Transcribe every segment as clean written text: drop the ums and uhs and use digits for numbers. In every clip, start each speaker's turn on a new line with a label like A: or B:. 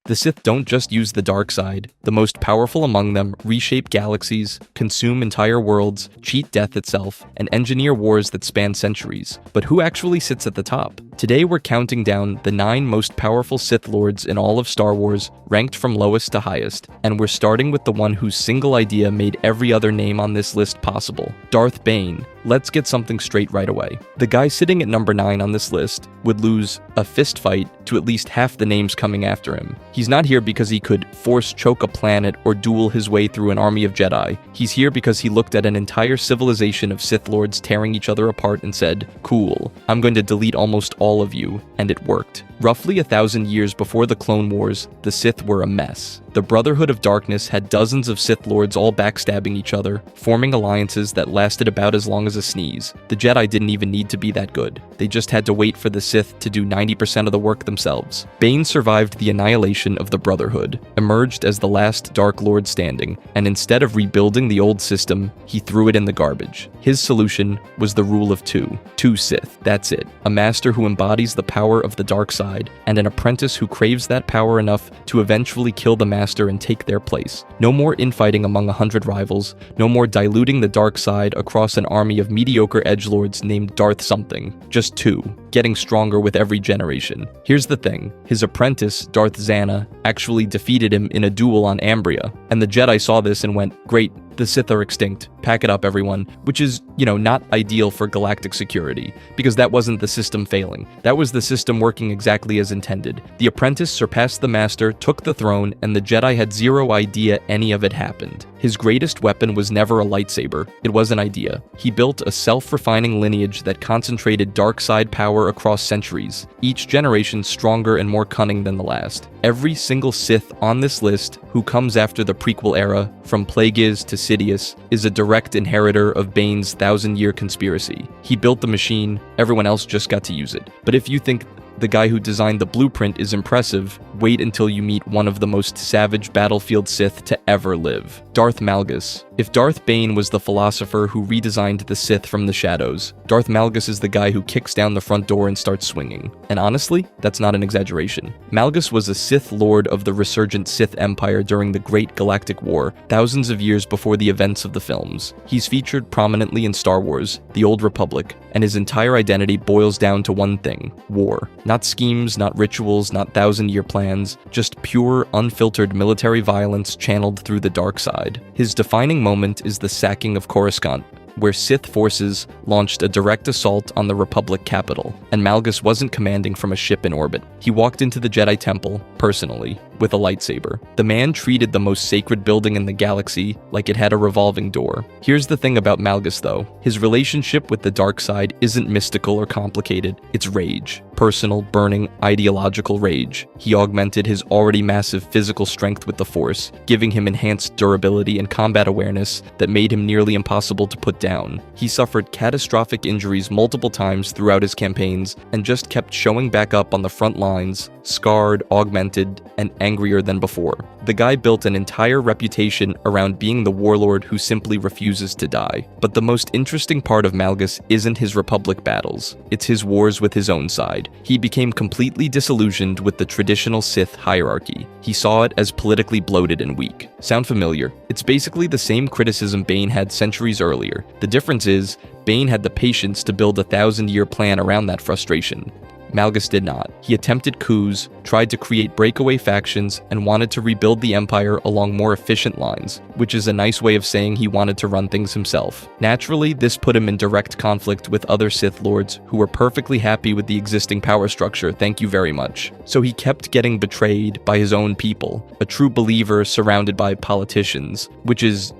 A: The Sith don't just use the dark side. The most powerful among them reshape galaxies, consume entire worlds, cheat death itself, and engineer wars that span centuries. But who actually sits at the top? Today we're counting down the 9 most powerful Sith Lords in all of Star Wars, ranked from lowest to highest, and we're starting with the one whose single idea made every other name on this list possible, Darth Bane. Let's get something straight right away. The guy sitting at number 9 on this list would lose a fist fight to at least half the names coming after him. He's not here because he could force choke a planet or duel his way through an army of Jedi. He's here because he looked at an entire civilization of Sith Lords tearing each other apart and said, "Cool, I'm going to delete almost all of you," and it worked. Roughly 1,000 years before the Clone Wars, the Sith were a mess. The Brotherhood of Darkness had dozens of Sith Lords all backstabbing each other, forming alliances that lasted about as long as a sneeze. The Jedi didn't even need to be that good. They just had to wait for the Sith to do 90% of the work themselves. Bane survived the annihilation of the Brotherhood, emerged as the last Dark Lord standing, and instead of rebuilding the old system, he threw it in the garbage. His solution was the rule of two Sith, that's it. A master who embodies the power of the dark side, and an apprentice who craves that power enough to eventually kill the master and take their place. No more infighting among 100 rivals, no more diluting the dark side across an army of mediocre edgelords named Darth something. Just 2, getting stronger with every generation. Here's the thing, his apprentice, Darth Zana, actually defeated him in a duel on Ambria, and the Jedi saw this and went, "Great, the Sith are extinct. Pack it up, everyone," which is, not ideal for galactic security, because that wasn't the system failing. That was the system working exactly as intended. The apprentice surpassed the master, took the throne, and the Jedi had zero idea any of it happened. His greatest weapon was never a lightsaber, it was an idea. He built a self-refining lineage that concentrated dark side power across centuries, each generation stronger and more cunning than the last. Every single Sith on this list who comes after the prequel era, from Plagueis to Sidious, is a direct inheritor of Bane's 1,000-year conspiracy. He built the machine, everyone else just got to use it. But if you think the guy who designed the blueprint is impressive, wait until you meet one of the most savage battlefield Sith to ever live, Darth Malgus. If Darth Bane was the philosopher who redesigned the Sith from the shadows, Darth Malgus is the guy who kicks down the front door and starts swinging. And honestly, that's not an exaggeration. Malgus was a Sith Lord of the resurgent Sith Empire during the Great Galactic War, thousands of years before the events of the films. He's featured prominently in Star Wars, The Old Republic, and his entire identity boils down to one thing: war. Not schemes, not rituals, not 1,000-year plans, just pure, unfiltered military violence channeled through the dark side. His defining moment is the sacking of Coruscant, where Sith forces launched a direct assault on the Republic capital, and Malgus wasn't commanding from a ship in orbit. He walked into the Jedi Temple, personally, with a lightsaber. The man treated the most sacred building in the galaxy like it had a revolving door. Here's the thing about Malgus, though. His relationship with the dark side isn't mystical or complicated, it's rage. Personal, burning, ideological rage. He augmented his already massive physical strength with the Force, giving him enhanced durability and combat awareness that made him nearly impossible to put down. He suffered catastrophic injuries multiple times throughout his campaigns and just kept showing back up on the front lines, scarred, augmented, and angrier than before. The guy built an entire reputation around being the warlord who simply refuses to die. But the most interesting part of Malgus isn't his Republic battles, it's his wars with his own side. He became completely disillusioned with the traditional Sith hierarchy. He saw it as politically bloated and weak. Sound familiar? It's basically the same criticism Bane had centuries earlier. The difference is, Bane had the patience to build a 1,000-year plan around that frustration. Malgus did not. He attempted coups, tried to create breakaway factions, and wanted to rebuild the Empire along more efficient lines, which is a nice way of saying he wanted to run things himself. Naturally, this put him in direct conflict with other Sith Lords who were perfectly happy with the existing power structure, thank you very much. So he kept getting betrayed by his own people, a true believer surrounded by politicians, which is,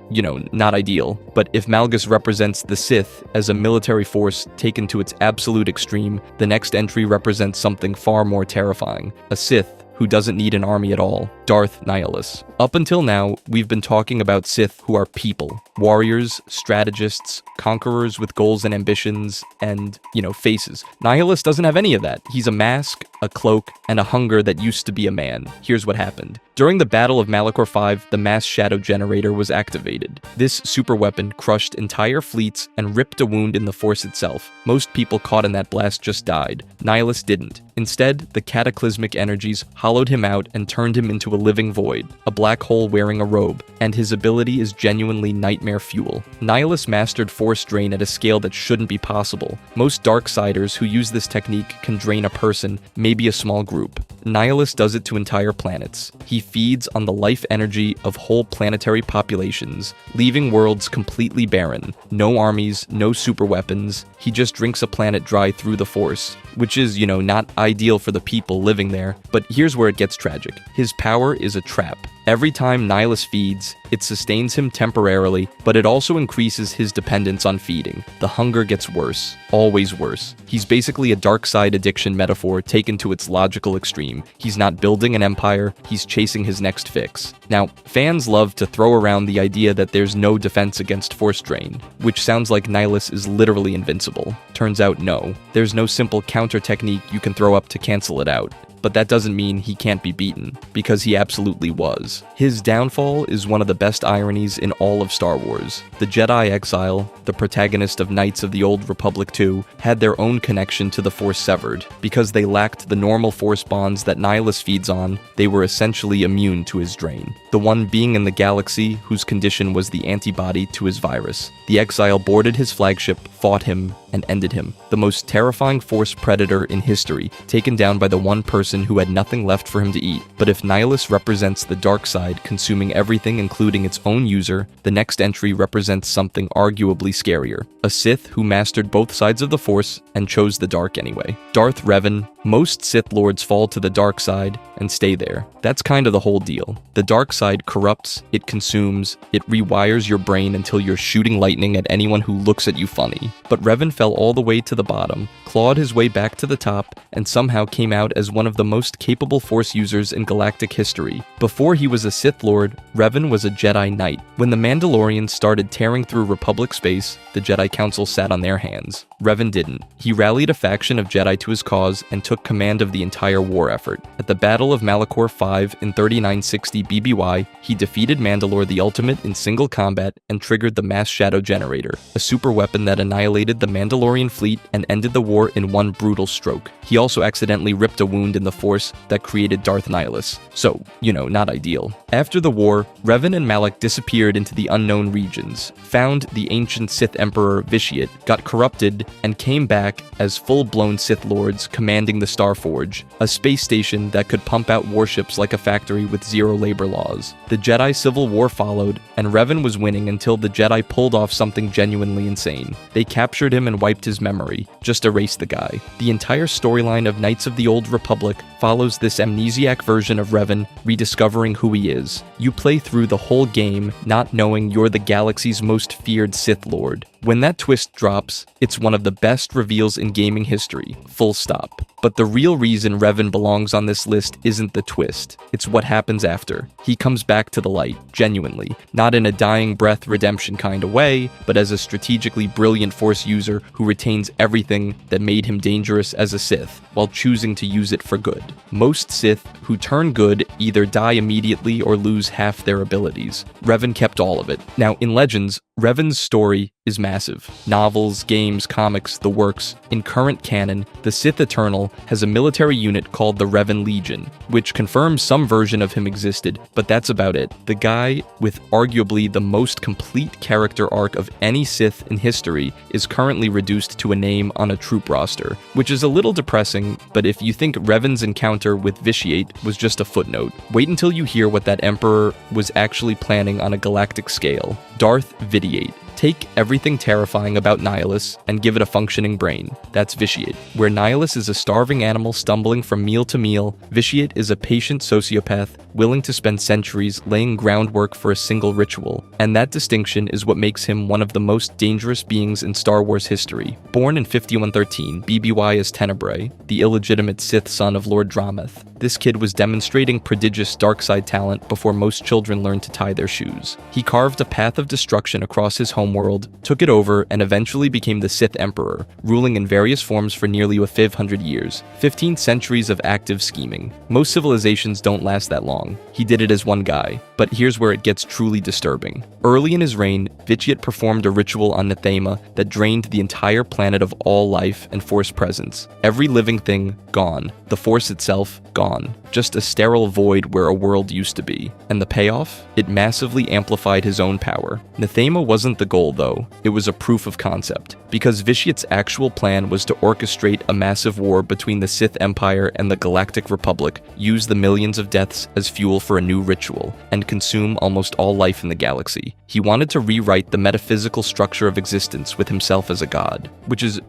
A: not ideal. But if Malgus represents the Sith as a military force taken to its absolute extreme, the next entry represents something far more terrifying, a Sith who doesn't need an army at all, Darth Nihilus. Up until now, we've been talking about Sith who are people, warriors, strategists, conquerors with goals and ambitions, and, faces. Nihilus doesn't have any of that. He's a mask, a cloak, and a hunger that used to be a man. Here's what happened. During the Battle of Malachor V, the Mass Shadow Generator was activated. This superweapon crushed entire fleets and ripped a wound in the Force itself. Most people caught in that blast just died. Nihilus didn't. Instead, the cataclysmic energies hollowed him out and turned him into a living void, a black hole wearing a robe, and his ability is genuinely nightmare fuel. Nihilus mastered Force drain at a scale that shouldn't be possible. Most Darksiders who use this technique can drain a person, maybe a small group. Nihilus does it to entire planets. He feeds on the life energy of whole planetary populations, leaving worlds completely barren. No armies, no super weapons. He just drinks a planet dry through the Force, which is, not ideal for the people living there. But here's where it gets tragic. His power is a trap. Every time Nihilus feeds, it sustains him temporarily, but it also increases his dependence on feeding. The hunger gets worse, always worse. He's basically a dark side addiction metaphor taken to its logical extreme. He's not building an empire, he's chasing his next fix. Now, fans love to throw around the idea that there's no defense against Force drain, which sounds like Nihilus is literally invincible. Turns out no. There's no simple counter technique you can throw up to cancel it out. But that doesn't mean he can't be beaten, because he absolutely was. His downfall is one of the best ironies in all of Star Wars. The Jedi Exile, the protagonist of Knights of the Old Republic 2, had their own connection to the Force severed. Because they lacked the normal Force bonds that Nihilus feeds on, they were essentially immune to his drain. The one being in the galaxy whose condition was the antibody to his virus. The Exile boarded his flagship, fought him, and ended him. The most terrifying Force predator in history, taken down by the one person who had nothing left for him to eat. But if Nihilus represents the dark side, consuming everything including its own user, the next entry represents something arguably scarier. A Sith who mastered both sides of the Force and chose the dark anyway. Darth Revan. Most Sith Lords fall to the dark side and stay there. That's kind of the whole deal. The dark side corrupts, it consumes, it rewires your brain until you're shooting lightning at anyone who looks at you funny. But Revan fell all the way to the bottom, clawed his way back to the top, and somehow came out as one of the most capable Force users in galactic history. Before he was a Sith Lord, Revan was a Jedi Knight. When the Mandalorians started tearing through Republic space, the Jedi Council sat on their hands. Revan didn't. He rallied a faction of Jedi to his cause and took command of the entire war effort. At the Battle of Malachor V in 3960 BBY, he defeated Mandalore the Ultimate in single combat and triggered the Mass Shadow Generator, a super weapon that annihilated the Mandalorian fleet and ended the war in one brutal stroke. He also accidentally ripped a wound in the Force that created Darth Nihilus. So, not ideal. After the war, Revan and Malak disappeared into the unknown regions, found the ancient Sith Emperor Vitiate, got corrupted, and came back as full-blown Sith Lords commanding the Starforge, a space station that could pump out warships like a factory with zero labor laws. The Jedi Civil War followed, and Revan was winning until the Jedi pulled off something genuinely insane. They captured him and wiped his memory, just erased the guy. The entire storyline of Knights of the Old Republic follows this amnesiac version of Revan rediscovering who he is. You play through the whole game not knowing you're the galaxy's most feared Sith Lord. When that twist drops, it's one of the best reveals in gaming history, full stop. But the real reason Revan belongs on this list isn't the twist, it's what happens after. He comes back to the light, genuinely, not in a dying breath redemption kind of way, but as a strategically brilliant Force user who retains everything that made him dangerous as a Sith, while choosing to use it for good. Most Sith who turn good either die immediately or lose half their abilities. Revan kept all of it. Now, in Legends, Revan's story is massive. Novels, games, comics, the works. In current canon, the Sith Eternal has a military unit called the Revan Legion, which confirms some version of him existed, but that's about it. The guy with arguably the most complete character arc of any Sith in history is currently reduced to a name on a troop roster, which is a little depressing, but if you think Revan's encounter with Vitiate was just a footnote, wait until you hear what that Emperor was actually planning on a galactic scale. Darth Vitiate. Take everything terrifying about Nihilus and give it a functioning brain. That's Vitiate. Where Nihilus is a starving animal stumbling from meal to meal, Vitiate is a patient sociopath willing to spend centuries laying groundwork for a single ritual. And that distinction is what makes him one of the most dangerous beings in Star Wars history. Born in 5113, BBY as Tenebrae, the illegitimate Sith son of Lord Drameth, this kid was demonstrating prodigious dark side talent before most children learned to tie their shoes. He carved a path of destruction across his home homeworld, took it over, and eventually became the Sith Emperor, ruling in various forms for nearly 500 years. 15 centuries of active scheming. Most civilizations don't last that long. He did it as one guy, but here's where it gets truly disturbing. Early in his reign, Vitiate performed a ritual on Nathema that drained the entire planet of all life and Force presence. Every living thing, gone. The Force itself, gone. Just a sterile void where a world used to be. And the payoff? It massively amplified his own power. Nathema wasn't the goal, though. It was a proof of concept. Because Vitiate's actual plan was to orchestrate a massive war between the Sith Empire and the Galactic Republic, use the millions of deaths as fuel for a new ritual, and consume almost all life in the galaxy. He wanted to rewrite the metaphysical structure of existence with himself as a god, which is,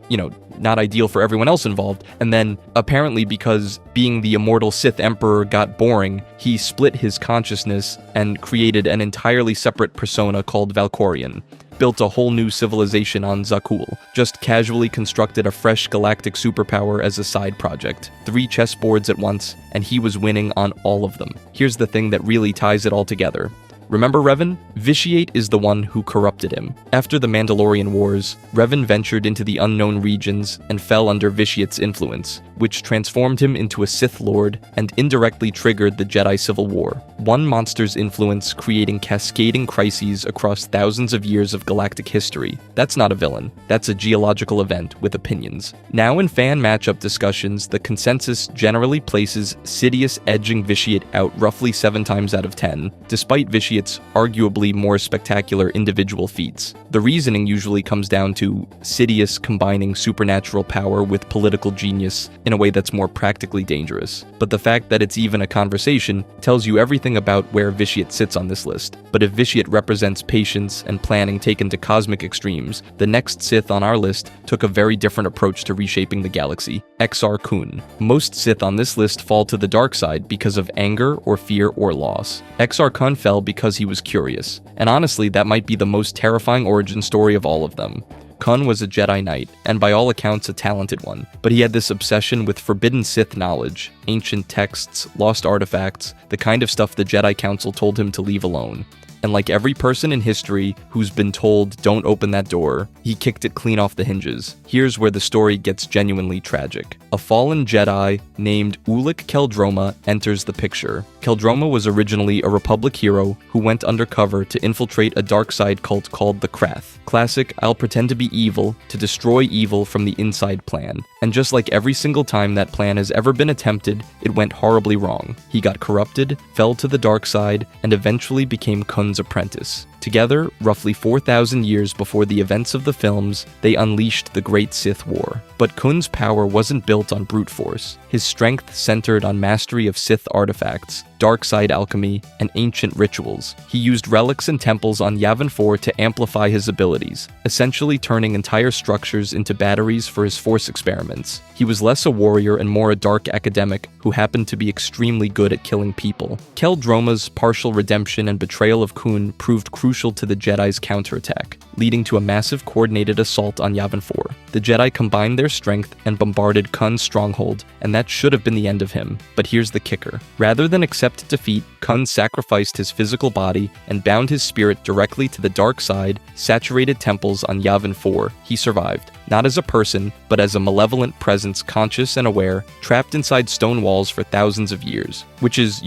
A: not ideal for everyone else involved. And then, apparently because being the immortal Sith Emperor got boring, he split his consciousness and created an entirely separate persona called Valkorion. Built a whole new civilization on Zakul, just casually constructed a fresh galactic superpower as a side project. 3 chessboards at once, and he was winning on all of them. Here's the thing that really ties it all together. Remember Revan? Vitiate is the one who corrupted him. After the Mandalorian Wars, Revan ventured into the unknown regions and fell under Vitiate's influence, which transformed him into a Sith Lord and indirectly triggered the Jedi Civil War. One monster's influence creating cascading crises across thousands of years of galactic history. That's not a villain. That's a geological event with opinions. Now in fan matchup discussions, the consensus generally places Sidious edging Vitiate out roughly 7 times out of 10, despite Vitiate's arguably more spectacular individual feats. The reasoning usually comes down to Sidious combining supernatural power with political genius in a way that's more practically dangerous. But the fact that it's even a conversation tells you everything about where Vitiate sits on this list. But if Vitiate represents patience and planning taken to cosmic extremes, the next Sith on our list took a very different approach to reshaping the galaxy, Exar Kun. Most Sith on this list fall to the dark side because of anger or fear or loss. Exar Kun fell because he was curious, and honestly that might be the most terrifying origin story of all of them. Kun was a Jedi Knight, and by all accounts a talented one, but he had this obsession with forbidden Sith knowledge, ancient texts, lost artifacts, the kind of stuff the Jedi Council told him to leave alone. And like every person in history who's been told don't open that door, he kicked it clean off the hinges. Here's where the story gets genuinely tragic. A fallen Jedi named Ulic Qel-Droma enters the picture. Qel-Droma was originally a Republic hero who went undercover to infiltrate a dark side cult called the Krath. Classic, I'll pretend to be evil to destroy evil from the inside plan. And just like every single time that plan has ever been attempted, it went horribly wrong. He got corrupted, fell to the dark side, and eventually became Kun's apprentice. Together, roughly 4,000 years before the events of the films, they unleashed the Great Sith War. But Kun's power wasn't built on brute force. His strength centered on mastery of Sith artifacts, dark side alchemy, and ancient rituals. He used relics and temples on Yavin 4 to amplify his abilities, essentially turning entire structures into batteries for his Force experiments. He was less a warrior and more a dark academic who happened to be extremely good at killing people. Qel-Droma's partial redemption and betrayal of Kun proved crucial to the Jedi's counterattack, leading to a massive coordinated assault on Yavin 4. The Jedi combined their strength and bombarded Kun's stronghold, and that should have been the end of him. But here's the kicker. Rather than accept defeat, Kun sacrificed his physical body and bound his spirit directly to the dark side, saturated temples on Yavin 4. He survived, not as a person, but as a malevolent presence conscious and aware, trapped inside stone walls for thousands of years, which is,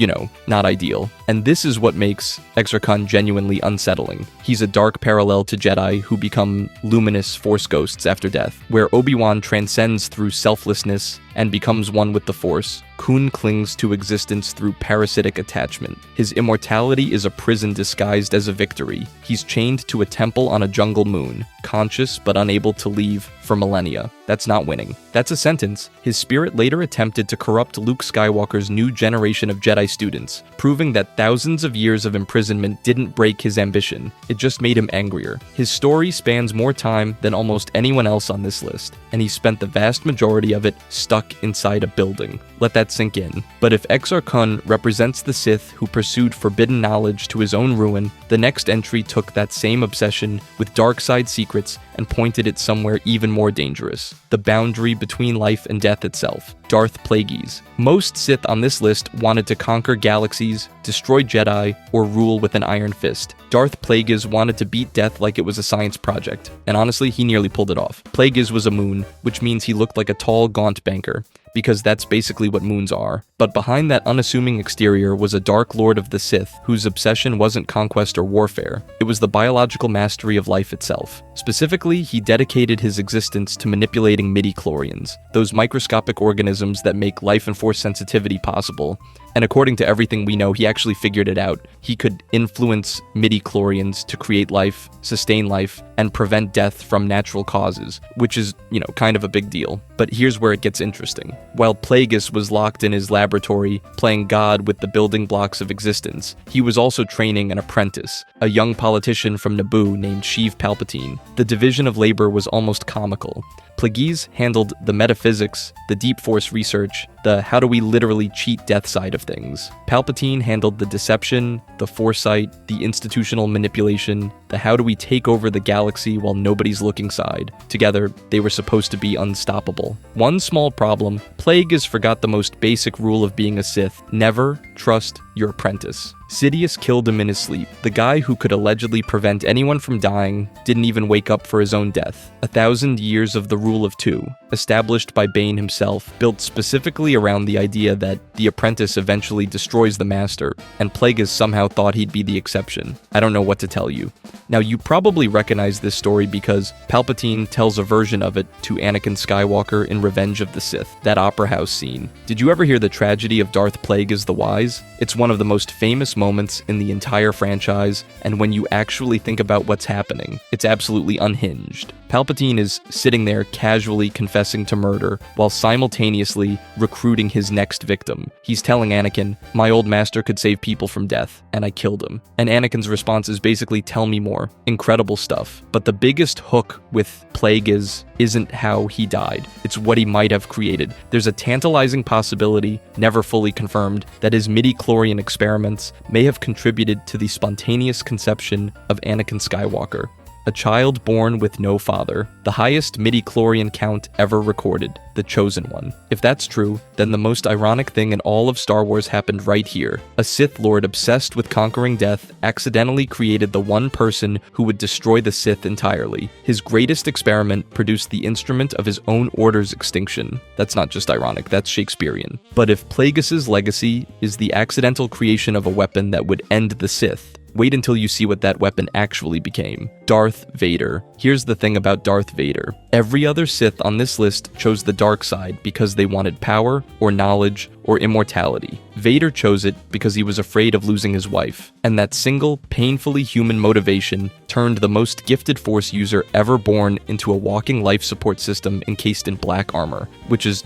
A: not ideal. And this is what makes Exar Kun genuinely unsettling. He's a dark parallel to Jedi who become luminous Force ghosts after death, where Obi-Wan transcends through selflessness and becomes one with the Force. Kun clings to existence through parasitic attachment. His immortality is a prison disguised as a victory. He's chained to a temple on a jungle moon, conscious but unable to leave for millennia. That's not winning. That's a sentence. His spirit later attempted to corrupt Luke Skywalker's new generation of Jedi students, proving that thousands of years of imprisonment didn't break his ambition. It just made him angrier. His story spans more time than almost anyone else on this list, and he spent the vast majority of it stuck inside a building. Let that sink in. But if Exar Kun represents the Sith who pursued forbidden knowledge to his own ruin, the next entry took that same obsession with dark side secrets and pointed it somewhere even more dangerous, the boundary between life and death itself, Darth Plagueis. Most Sith on this list wanted to conquer galaxies, destroy Jedi, or rule with an iron fist. Darth Plagueis wanted to beat death like it was a science project, and honestly, he nearly pulled it off. Plagueis was a moon, which means he looked like a tall, gaunt banker, because that's basically what moons are. But behind that unassuming exterior was a Dark Lord of the Sith whose obsession wasn't conquest or warfare. It was the biological mastery of life itself. Specifically, he dedicated his existence to manipulating midi-chlorians, those microscopic organisms that make life and force sensitivity possible. And according to everything we know, he actually figured it out. He could influence midi-chlorians to create life, sustain life, and prevent death from natural causes, which is, kind of a big deal. But here's where it gets interesting. While Plagueis was locked in his laboratory, playing God with the building blocks of existence, he was also training an apprentice, a young politician from Naboo named Sheev Palpatine. The division of labor was almost comical. Plagueis handled the metaphysics, the deep force research, the how do we literally cheat death side of things. Palpatine handled the deception, the foresight, the institutional manipulation, the how do we take over the galaxy while nobody's looking side. Together, they were supposed to be unstoppable. One small problem, Plagueis forgot the most basic rule of being a Sith: never trust your apprentice. Sidious killed him in his sleep. The guy who could allegedly prevent anyone from dying didn't even wake up for his own death. 1,000 years of the rule of two, established by Bane himself, built specifically around the idea that the apprentice eventually destroys the master, and Plagueis somehow thought he'd be the exception. I don't know what to tell you. Now, you probably recognize this story because Palpatine tells a version of it to Anakin Skywalker in Revenge of the Sith, that opera house scene. Did you ever hear the tragedy of Darth Plagueis the Wise? It's one of the most famous moments in the entire franchise, and when you actually think about what's happening, it's absolutely unhinged. Palpatine is sitting there casually confessing to murder while simultaneously recruiting his next victim. He's telling Anakin, "My old master could save people from death, and I killed him." And Anakin's response is basically, "Tell me more." Incredible stuff. But the biggest hook with Plagueis isn't how he died. It's what he might have created. There's a tantalizing possibility, never fully confirmed, that his midi-chlorian experiments may have contributed to the spontaneous conception of Anakin Skywalker. A child born with no father, the highest midi-chlorian count ever recorded, the chosen one. If that's true, then the most ironic thing in all of Star Wars happened right here. A Sith Lord obsessed with conquering death accidentally created the one person who would destroy the Sith entirely. His greatest experiment produced the instrument of his own order's extinction. That's not just ironic, that's Shakespearean. But if Plagueis' legacy is the accidental creation of a weapon that would end the Sith, wait until you see what that weapon actually became. Darth Vader. Here's the thing about Darth Vader. Every other Sith on this list chose the dark side because they wanted power, or knowledge, or immortality. Vader chose it because he was afraid of losing his wife. And that single, painfully human motivation turned the most gifted Force user ever born into a walking life support system encased in black armor, which is,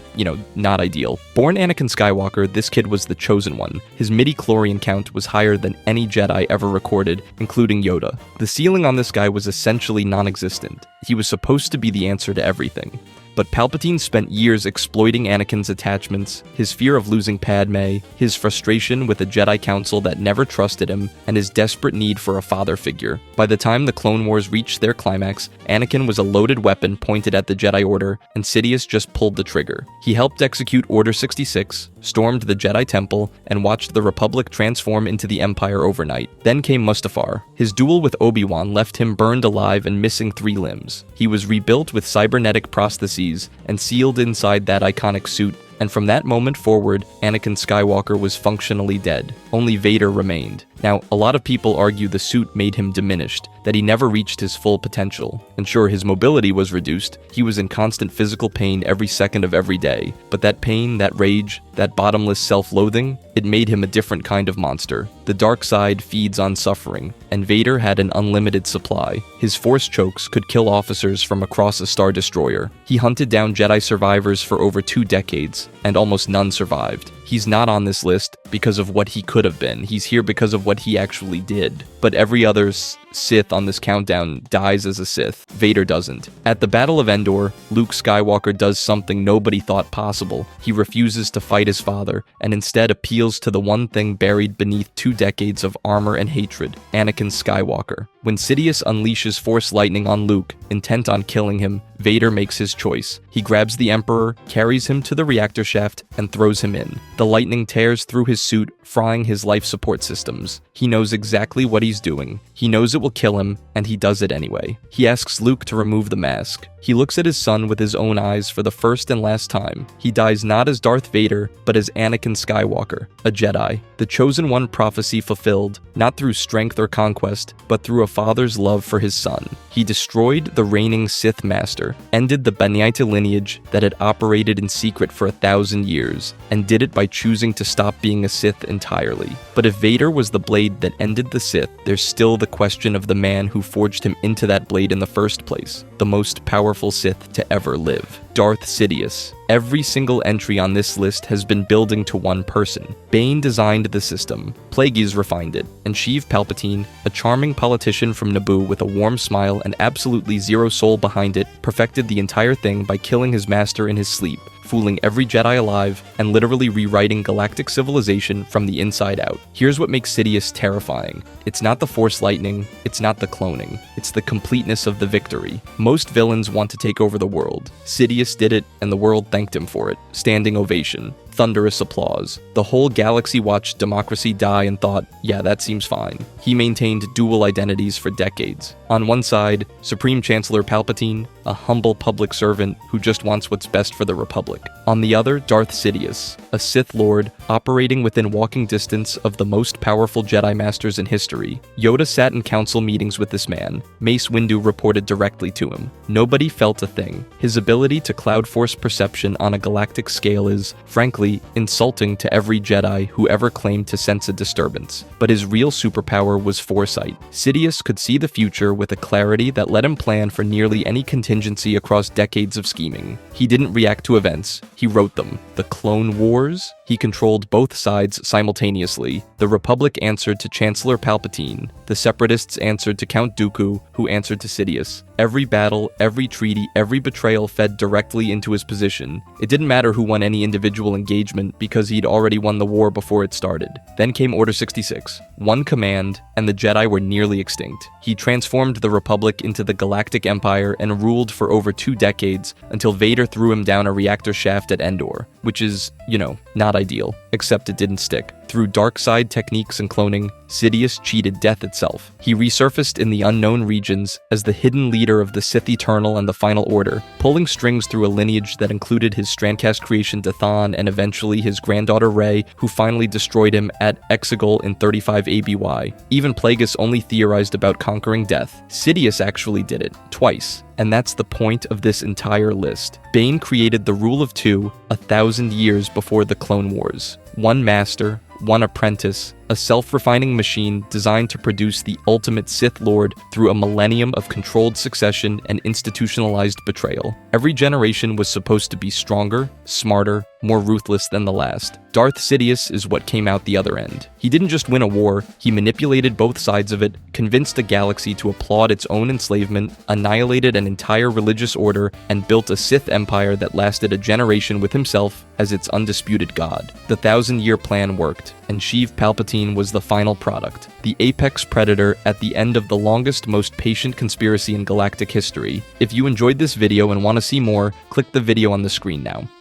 A: not ideal. Born Anakin Skywalker, this kid was the chosen one. His midi-chlorian count was higher than any Jedi ever recorded, including Yoda. The ceiling on this guy was essentially non-existent. He was supposed to be the answer to everything. But Palpatine spent years exploiting Anakin's attachments, his fear of losing Padme, his frustration with a Jedi Council that never trusted him, and his desperate need for a father figure. By the time the Clone Wars reached their climax, Anakin was a loaded weapon pointed at the Jedi Order, and Sidious just pulled the trigger. He helped execute Order 66, stormed the Jedi Temple, and watched the Republic transform into the Empire overnight. Then came Mustafar. His duel with Obi-Wan left him burned alive and missing 3 limbs. He was rebuilt with cybernetic prostheses and sealed inside that iconic suit, and from that moment forward, Anakin Skywalker was functionally dead. Only Vader remained. Now, a lot of people argue the suit made him diminished, that he never reached his full potential. And sure, his mobility was reduced. He was in constant physical pain every second of every day. But that pain, that rage, that bottomless self-loathing, it made him a different kind of monster. The dark side feeds on suffering, and Vader had an unlimited supply. His force chokes could kill officers from across a Star Destroyer. He hunted down Jedi survivors for over 2 decades, and almost none survived. He's not on this list because of what he could have been. He's here because of what he actually did. But every other Sith on this countdown dies as a Sith. Vader doesn't. At the Battle of Endor, Luke Skywalker does something nobody thought possible. He refuses to fight his father, and instead appeals to the one thing buried beneath 2 decades of armor and hatred, Anakin Skywalker. When Sidious unleashes Force lightning on Luke, intent on killing him, Vader makes his choice. He grabs the Emperor, carries him to the reactor shaft, and throws him in. The lightning tears through his suit, frying his life support systems. He knows exactly what he's doing. He knows it will kill him, and he does it anyway. He asks Luke to remove the mask. He looks at his son with his own eyes for the first and last time. He dies not as Darth Vader, but as Anakin Skywalker, a Jedi. The Chosen One prophecy fulfilled, not through strength or conquest, but through a father's love for his son. He destroyed the reigning Sith Master, ended the Beniite lineage that had operated in secret for 1,000 years, and did it by choosing to stop being a Sith entirely. But if Vader was the blade that ended the Sith, there's still the question of the man who forged him into that blade in the first place, the most powerful Sith to ever live, Darth Sidious. Every single entry on this list has been building to one person. Bane designed the system, Plagueis refined it, and Sheev Palpatine, a charming politician from Naboo with a warm smile and absolutely zero soul behind it, perfected the entire thing by killing his master in his sleep, fooling every Jedi alive, and literally rewriting galactic civilization from the inside out. Here's what makes Sidious terrifying. It's not the Force lightning, it's not the cloning, it's the completeness of the victory. Most villains want to take over the world. Sidious did it, and the world thanked him for it. Standing ovation. Thunderous applause. The whole galaxy watched democracy die and thought, yeah, that seems fine. He maintained dual identities for decades. On one side, Supreme Chancellor Palpatine, a humble public servant who just wants what's best for the Republic. On the other, Darth Sidious, a Sith Lord operating within walking distance of the most powerful Jedi Masters in history. Yoda sat in council meetings with this man. Mace Windu reported directly to him. Nobody felt a thing. His ability to cloud force perception on a galactic scale is, frankly, insulting to every Jedi who ever claimed to sense a disturbance. But his real superpower was foresight. Sidious could see the future with a clarity that let him plan for nearly any contingency across decades of scheming. He didn't react to events, he wrote them. The Clone Wars? He controlled both sides simultaneously. The Republic answered to Chancellor Palpatine. The Separatists answered to Count Dooku, who answered to Sidious. Every battle, every treaty, every betrayal fed directly into his position. It didn't matter who won any individual engagement because he'd already won the war before it started. Then came Order 66. One command, and the Jedi were nearly extinct. He transformed the Republic into the Galactic Empire and ruled for over 2 decades until Vader threw him down a reactor shaft at Endor, which is, not ideal, except it didn't stick. Through dark side techniques and cloning, Sidious cheated death itself. He resurfaced in the unknown regions as the hidden leader of the Sith Eternal and the Final Order, pulling strings through a lineage that included his Strandcast creation Dathan and eventually his granddaughter Rey, who finally destroyed him at Exegol in 35 ABY. Even Plagueis only theorized about conquering death. Sidious actually did it, twice. And that's the point of this entire list. Bane created the Rule of Two 1,000 years before the Clone Wars. One master, one apprentice, a self-refining machine designed to produce the ultimate Sith Lord through a millennium of controlled succession and institutionalized betrayal. Every generation was supposed to be stronger, smarter, more ruthless than the last. Darth Sidious is what came out the other end. He didn't just win a war, he manipulated both sides of it, convinced a galaxy to applaud its own enslavement, annihilated an entire religious order, and built a Sith empire that lasted a generation with himself as its undisputed god. The 1,000-year plan worked, and Sheev Palpatine was the final product, the apex predator at the end of the longest, most patient conspiracy in galactic history. If you enjoyed this video and want to see more, click the video on the screen now.